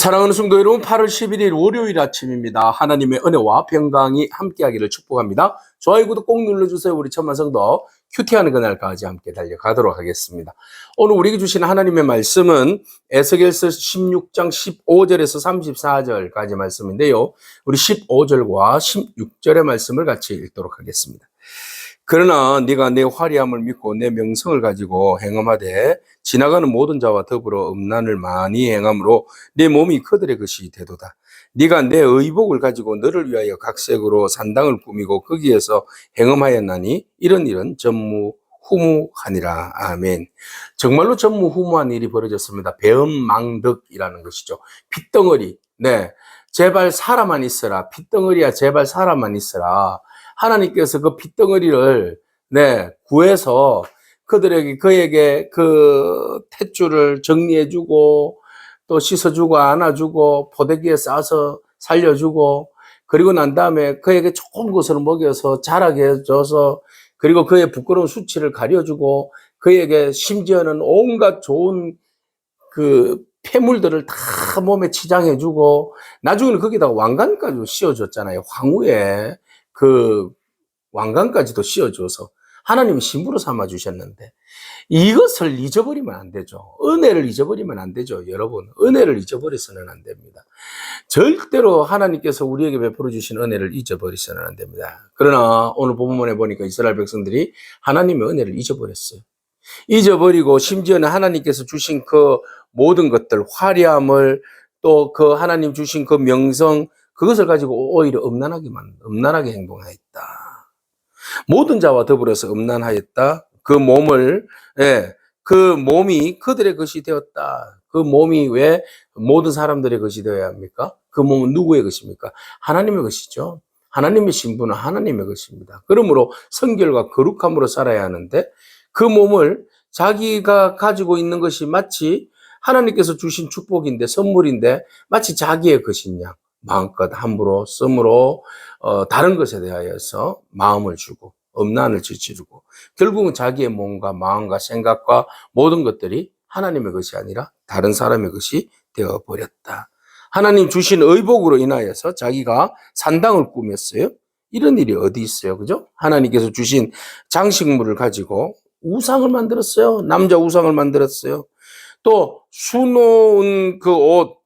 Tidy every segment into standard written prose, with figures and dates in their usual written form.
사랑하는 성도 여러분, 8월 11일 월요일 아침입니다. 하나님의 은혜와 평강이 함께하기를 축복합니다. 좋아요, 구독 꼭 눌러주세요. 우리 천만 성도 큐티하는 그날까지 함께 달려가도록 하겠습니다. 오늘 우리에게 주신 하나님의 말씀은 에스겔서 16장 15절에서 34절까지 말씀인데요. 우리 15절과 16절의 말씀을 같이 읽도록 하겠습니다. 그러나 네가 내 화려함을 믿고 내 명성을 가지고 행함하되 지나가는 모든 자와 더불어 음란을 많이 행함으로 내 몸이 그들의 것이 되도다. 네가 내 의복을 가지고 너를 위하여 각색으로 산당을 꾸미고 거기에서 행함하였나니 이런 일은 전무후무하니라. 아멘. 정말로 전무후무한 일이 벌어졌습니다. 배은망덕이라는 것이죠. 핏덩어리. 네, 제발 사람만 있어라. 핏덩어리야, 제발 사람만 있어라. 하나님께서 그 핏덩어리를 구해서 그에게 그 탯줄을 정리해주고 또 씻어주고 안아주고 포대기에 싸서 살려주고 그리고 난 다음에 그에게 좋은 것을 먹여서 자라게 해줘서 그리고 그의 부끄러운 수치를 가려주고 그에게 심지어는 온갖 좋은 그 폐물들을 다 몸에 치장해주고 나중에는 거기다가 왕관까지 씌워줬잖아요. 황후에 그 왕관까지도 씌워줘서 하나님이 신부로 삼아주셨는데 이것을 잊어버리면 안 되죠. 은혜를 잊어버리면 안 되죠. 여러분, 은혜를 잊어버려서는 안 됩니다. 절대로 하나님께서 우리에게 베풀어 주신 은혜를 잊어버리서는 안 됩니다. 그러나 오늘 본문에 보니까 이스라엘 백성들이 하나님의 은혜를 잊어버렸어요. 잊어버리고 심지어는 하나님께서 주신 그 모든 것들, 화려함을 또 그 하나님 주신 그 명성, 그것을 가지고 오히려 음란하게 행동하였다. 모든 자와 더불어서 음란하였다. 그 몸을, 그 몸이 그들의 것이 되었다. 그 몸이 왜 모든 사람들의 것이 되어야 합니까? 그 몸은 누구의 것입니까? 하나님의 것이죠. 하나님의 신부는 하나님의 것입니다. 그러므로 성결과 거룩함으로 살아야 하는데 그 몸을 자기가 가지고 있는 것이 마치 하나님께서 주신 축복인데 선물인데 마치 자기의 것이냐 마음껏 함부로 씀으로 다른 것에 대하여서 마음을 주고 음란을 저지르고 결국은 자기의 몸과 마음과 생각과 모든 것들이 하나님의 것이 아니라 다른 사람의 것이 되어버렸다. 하나님 주신 의복으로 인하여서 자기가 산당을 꾸몄어요. 이런 일이 어디 있어요, 그죠? 하나님께서 주신 장식물을 가지고 우상을 만들었어요. 남자 우상을 만들었어요. 또 수놓은 그 옷,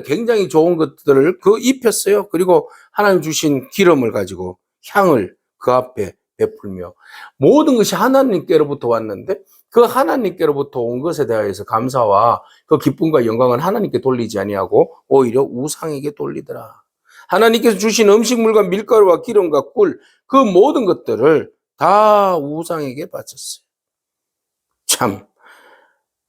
굉장히 좋은 것들을 입혔어요. 그리고 하나님 주신 기름을 가지고 향을 그 앞에 베풀며 모든 것이 하나님께로부터 왔는데 그 하나님께로부터 온 것에 대하여서 감사와 그 기쁨과 영광은 하나님께 돌리지 아니하고 오히려 우상에게 돌리더라. 하나님께서 주신 음식물과 밀가루와 기름과 꿀, 그 모든 것들을 다 우상에게 바쳤어요. 참,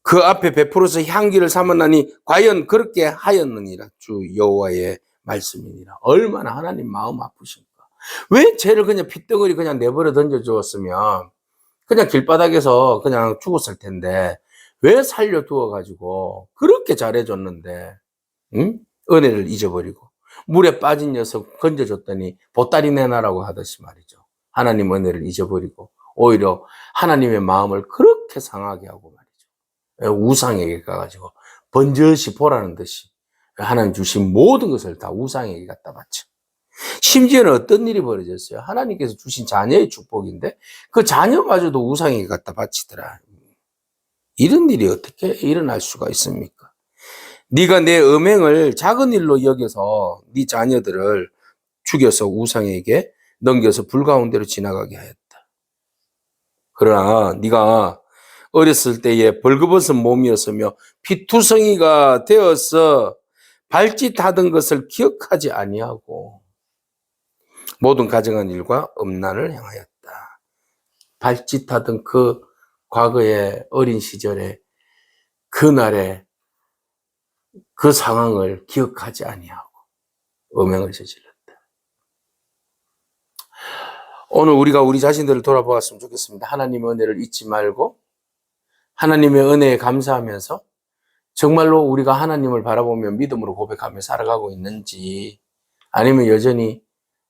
그 앞에 베풀어서 향기를 삼았나니 과연 그렇게 하였느니라. 주 여호와의 말씀이니라. 얼마나 하나님 마음 아프십니까? 왜 죄를 그냥 핏덩어리 그냥 내버려 던져 주었으면 그냥 길바닥에서 그냥 죽었을 텐데 왜 살려두어 가지고 그렇게 잘해줬는데 은혜를 잊어버리고 물에 빠진 녀석 건져줬더니 보따리 내놔라고 하듯이 말이죠. 하나님 은혜를 잊어버리고 오히려 하나님의 마음을 그렇게 상하게 하고 말이죠. 우상에게 가가지고 번젓이 보라는 듯이 하나님 주신 모든 것을 다 우상에게 갖다 바쳐. 심지어는 어떤 일이 벌어졌어요? 하나님께서 주신 자녀의 축복인데 그 자녀마저도 우상에게 갖다 바치더라. 이런 일이 어떻게 일어날 수가 있습니까? 네가 내 음행을 작은 일로 여겨서 네 자녀들을 죽여서 우상에게 넘겨서 불 가운데로 지나가게 하였다. 그러나 네가 어렸을 때에 벌거벗은 몸이었으며 피투성이가 되어서 발짓하던 것을 기억하지 아니하고 모든 가정한 일과 음란을 행하였다. 발짓하던 그 과거의 어린 시절에 그날의 그 상황을 기억하지 아니하고 음행을 저질렀다. 오늘 우리가 우리 자신들을 돌아보았으면 좋겠습니다. 하나님의 은혜를 잊지 말고 하나님의 은혜에 감사하면서 정말로 우리가 하나님을 바라보며 믿음으로 고백하며 살아가고 있는지 아니면 여전히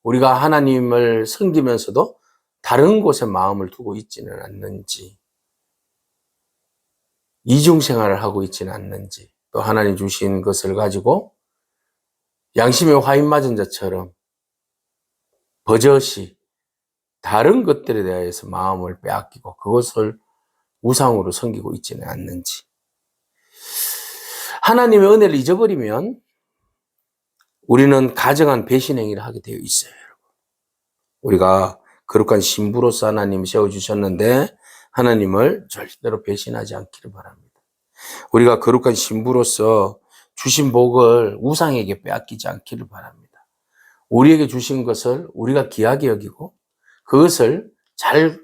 우리가 하나님을 섬기면서도 다른 곳에 마음을 두고 있지는 않는지 이중생활을 하고 있지는 않는지 또 하나님 주신 것을 가지고 양심에 화인 맞은 자처럼 버젓이 다른 것들에 대해서 마음을 빼앗기고 그것을 우상으로 섬기고 있지는 않는지. 하나님의 은혜를 잊어버리면 우리는 가정한 배신 행위를 하게 되어 있어요. 우리가 거룩한 신부로서 하나님이 세워주셨는데 하나님을 절대로 배신하지 않기를 바랍니다. 우리가 거룩한 신부로서 주신 복을 우상에게 빼앗기지 않기를 바랍니다. 우리에게 주신 것을 우리가 귀하게 여기고 그것을 잘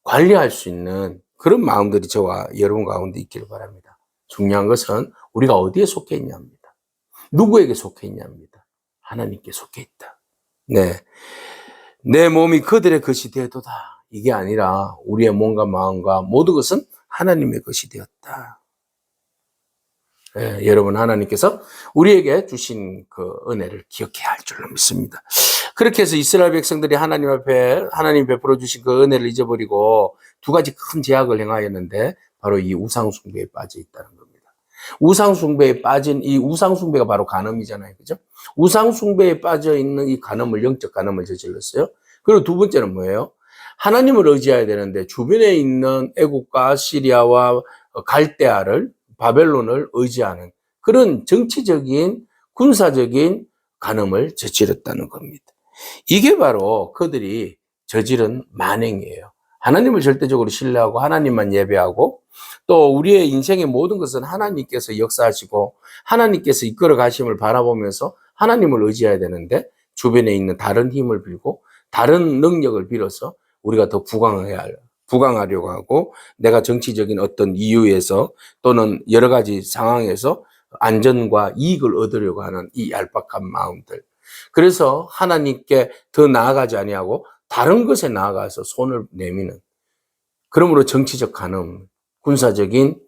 관리할 수 있는 그런 마음들이 저와 여러분 가운데 있기를 바랍니다. 중요한 것은 우리가 어디에 속해 있냐입니다. 누구에게 속해 있냐입니다. 하나님께 속해 있다. 네, 내 몸이 그들의 것이 되도다. 이게 아니라 우리의 몸과 마음과 모든 것은 하나님의 것이 되었다. 예, 여러분 하나님께서 우리에게 주신 그 은혜를 기억해야 할 줄로 믿습니다. 그렇게 해서 이스라엘 백성들이 하나님 앞에 하나님 베풀어 주신 그 은혜를 잊어버리고 두 가지 큰 죄악을 행하였는데 바로 이 우상 숭배에 빠져 있다는 겁니다. 우상 숭배에 빠진 이 우상 숭배가 바로 간음이잖아요. 그죠? 우상 숭배에 빠져 있는 이 간음을 영적 간음을 저질렀어요. 그리고 두 번째는 뭐예요? 하나님을 의지해야 되는데 주변에 있는 애국과 시리아와 갈대아를 바벨론을 의지하는 그런 정치적인 군사적인 간음을 저질렀다는 겁니다. 이게 바로 그들이 저지른 만행이에요. 하나님을 절대적으로 신뢰하고 하나님만 예배하고 또 우리의 인생의 모든 것은 하나님께서 역사하시고 하나님께서 이끌어 가심을 바라보면서 하나님을 의지해야 되는데 주변에 있는 다른 힘을 빌고 다른 능력을 빌어서 우리가 더 부강하려고 하고 내가 정치적인 어떤 이유에서 또는 여러 가지 상황에서 안전과 이익을 얻으려고 하는 이 얄팍한 마음들. 그래서 하나님께 더 나아가지 아니하고 다른 것에 나아가서 손을 내미는 그러므로 정치적 간음, 군사적인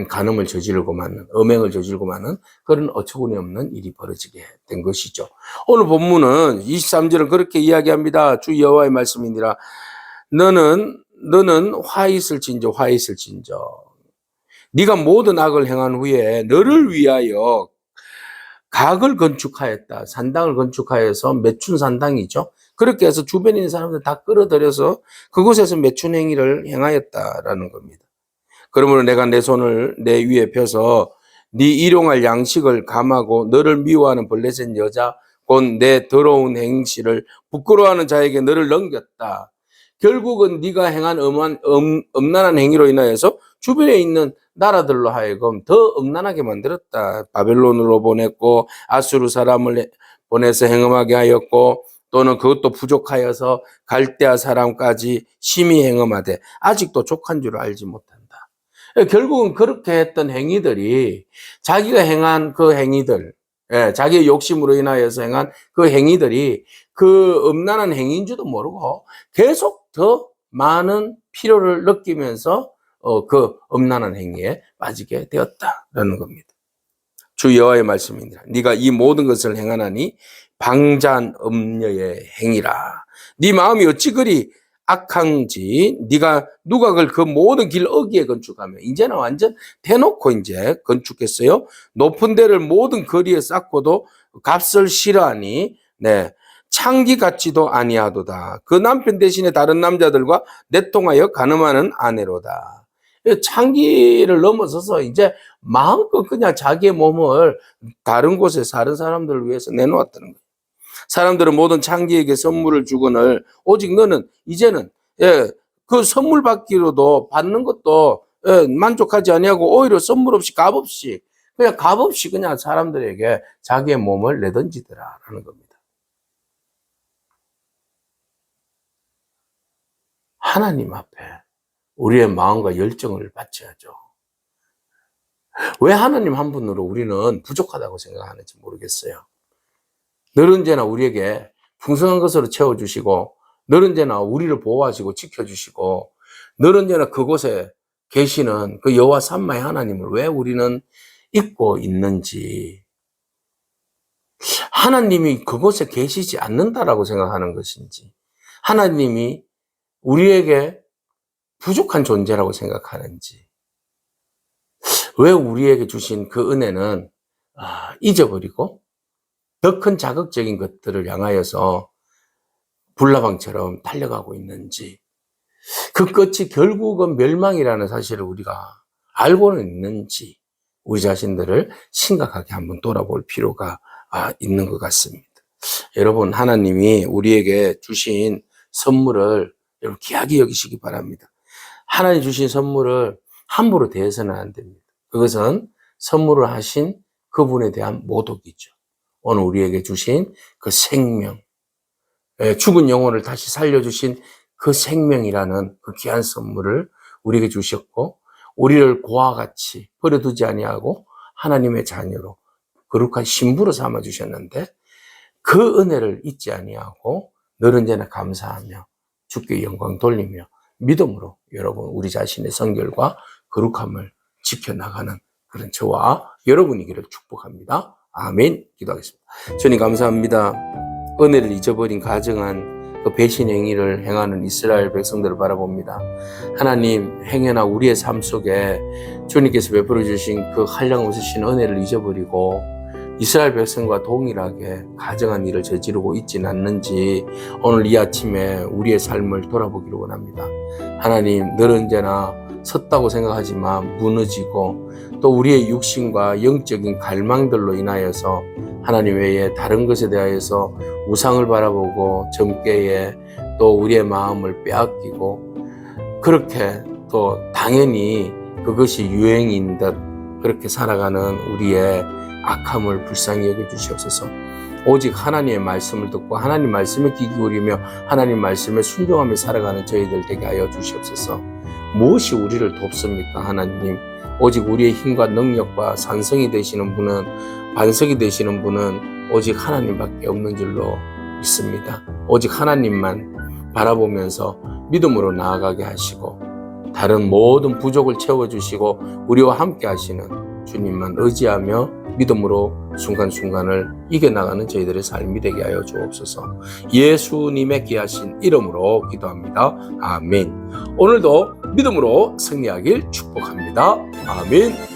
간음을 저지르고 마는 음행을 저지르고 마는 그런 어처구니 없는 일이 벌어지게 된 것이죠. 오늘 본문은 23절은 그렇게 이야기합니다. 주 여호와의 말씀이니라. 너는 화 있을진저 네가 모든 악을 행한 후에 너를 위하여 각을 건축하였다. 산당을 건축하여서 매춘 산당이죠. 그렇게 해서 주변에 있는 사람들 다 끌어들여서 그곳에서 매춘 행위를 행하였다라는 겁니다. 그러므로 내가 내 손을 내 위에 펴서 네 일용할 양식을 감하고 너를 미워하는 블레셋 여자 곧 내 더러운 행실을 부끄러워하는 자에게 너를 넘겼다. 결국은 네가 행한 음란한 행위로 인하여서 주변에 있는 나라들로 하여금 더 음란하게 만들었다. 바벨론으로 보냈고 아수르 사람을 보내서 행음하게 하였고 또는 그것도 부족하여서 갈대아 사람까지 심히 행음하되 아직도 족한 줄 알지 못한다. 결국은 그렇게 했던 행위들이 자기가 행한 그 행위들, 자기의 욕심으로 인하여서 행한 그 행위들이 그 음란한 행위인 줄도 모르고 계속 더 많은 필요를 느끼면서 그 음란한 행위에 빠지게 되었다라는 겁니다. 주 여호와의 말씀입니다. 네가 이 모든 것을 행하나니 방잔 음녀의 행위라. 네 마음이 어찌 그리 악한지 네가 누각을 그 모든 길 어기에 건축하며 이제는 완전 대놓고 이제 건축했어요. 높은 데를 모든 거리에 쌓고도 값을 싫어하니 네. 창기 같지도 아니하도다. 그 남편 대신에 다른 남자들과 내통하여 간음하는 아내로다. 창기를 넘어서서 이제 마음껏 그냥 자기의 몸을 다른 곳에 다른 사람들을 위해서 내놓았다는 거예요. 사람들은 모든 창기에게 선물을 주거늘 오직 너는 이제는 그 선물 받기로도 받는 것도 만족하지 아니하고 오히려 선물 없이 값없이 그냥 사람들에게 자기의 몸을 내던지더라라는 겁니다. 하나님 앞에 우리의 마음과 열정을 바쳐야죠. 왜 하나님 한 분으로 우리는 부족하다고 생각하는지 모르겠어요. 늘 언제나 우리에게 풍성한 것으로 채워주시고 늘 언제나 우리를 보호하시고 지켜주시고 늘 언제나 그곳에 계시는 그 여호와 삼마의 하나님을 왜 우리는 잊고 있는지 하나님이 그곳에 계시지 않는다라고 생각하는 것인지 하나님이 우리에게 부족한 존재라고 생각하는지 왜 우리에게 주신 그 은혜는 잊어버리고 더 큰 자극적인 것들을 향하여서 불나방처럼 달려가고 있는지, 그 끝이 결국은 멸망이라는 사실을 우리가 알고는 있는지 우리 자신들을 심각하게 한번 돌아볼 필요가 있는 것 같습니다. 여러분, 하나님이 우리에게 주신 선물을 여러분 귀하게 여기시기 바랍니다. 하나님 주신 선물을 함부로 대해서는 안 됩니다. 그것은 선물을 하신 그분에 대한 모독이죠. 오늘 우리에게 주신 그 생명, 죽은 영혼을 다시 살려주신 그 생명이라는 그 귀한 선물을 우리에게 주셨고, 우리를 고와 같이 버려두지 아니하고 하나님의 자녀로 거룩한 신부로 삼아 주셨는데, 그 은혜를 잊지 아니하고 늘 언제나 감사하며 주께 영광 돌리며 믿음으로 여러분 우리 자신의 성결과 거룩함을 지켜나가는 그런 저와 여러분이기를 축복합니다. 아멘. 기도하겠습니다. 주님 감사합니다. 은혜를 잊어버린 가정한 그 배신 행위를 행하는 이스라엘 백성들을 바라봅니다. 하나님, 행여나 우리의 삶 속에 주님께서 베풀어 주신 그 한량없으신 은혜를 잊어버리고 이스라엘 백성과 동일하게 가정한 일을 저지르고 있지는 않는지 오늘 이 아침에 우리의 삶을 돌아보기를 원합니다. 하나님, 늘 언제나 섰다고 생각하지만 무너지고 또 우리의 육신과 영적인 갈망들로 인하여서 하나님 외에 다른 것에 대하여서 우상을 바라보고 젊게에 또 우리의 마음을 빼앗기고 그렇게 또 당연히 그것이 유행인 듯 그렇게 살아가는 우리의 악함을 불쌍히 여겨주시옵소서. 오직 하나님의 말씀을 듣고 하나님 말씀에 귀 기울이며 하나님 말씀에 순종하며 살아가는 저희들 되게 하여 주시옵소서. 무엇이 우리를 돕습니까? 하나님, 오직 우리의 힘과 능력과 산성이 되시는 분은, 반석이 되시는 분은 오직 하나님밖에 없는 줄로 믿습니다. 오직 하나님만 바라보면서 믿음으로 나아가게 하시고 다른 모든 부족을 채워주시고 우리와 함께 하시는 주님만 의지하며 믿음으로 순간순간을 이겨나가는 저희들의 삶이 되게 하여 주옵소서. 예수님의 귀하신 이름으로 기도합니다. 아멘. 오늘도 믿음으로 승리하길 축복합니다. 아멘.